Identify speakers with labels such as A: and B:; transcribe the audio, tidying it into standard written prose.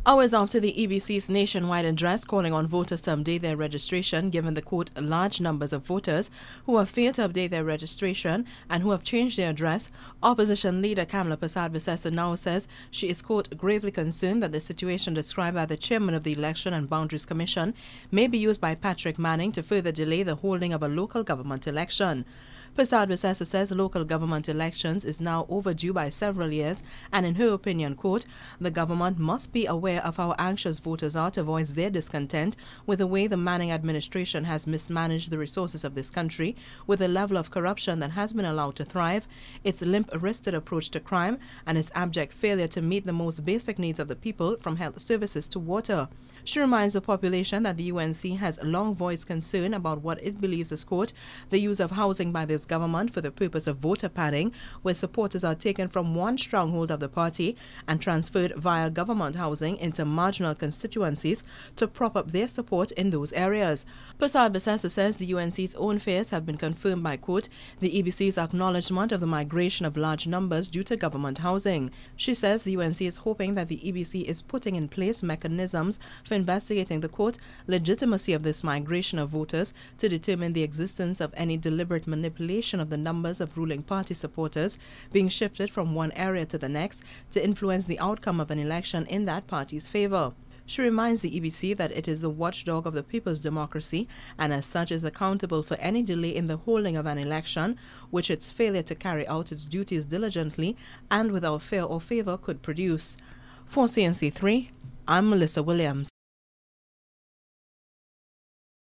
A: Hours after the EBC's nationwide address calling on voters to update their registration, given the quote large numbers of voters who have failed to update their registration and who have changed their address, opposition leader Kamala Persad-Bissessor now says she is quote gravely concerned that the situation described by the chairman of the Election and Boundaries Commission may be used by Patrick Manning to further delay the holding of a local government election. Persad-Bissessor says local government elections is now overdue by several years, and in her opinion, quote, the government must be aware of how anxious voters are to voice their discontent with the way the Manning administration has mismanaged the resources of this country, with a level of corruption that has been allowed to thrive, its limp-wristed approach to crime, and its abject failure to meet the most basic needs of the people, from health services to water. She reminds the population that the UNC has long voiced concern about what it believes is, quote, the use of housing by this government for the purpose of voter padding, where supporters are taken from one stronghold of the party and transferred via government housing into marginal constituencies to prop up their support in those areas. Persad-Bissessor says the UNC's own fears have been confirmed by, quote, the EBC's acknowledgement of the migration of large numbers due to government housing. She says the UNC is hoping that the EBC is putting in place mechanisms for investigating the, quote, legitimacy of this migration of voters to determine the existence of any deliberate manipulation of the numbers of ruling party supporters being shifted from one area to the next to influence the outcome of an election in that party's favor. She reminds the EBC that it is the watchdog of the people's democracy and as such is accountable for any delay in the holding of an election, which its failure to carry out its duties diligently and without fear or favor could produce. For CNC3, I'm Melissa Williams.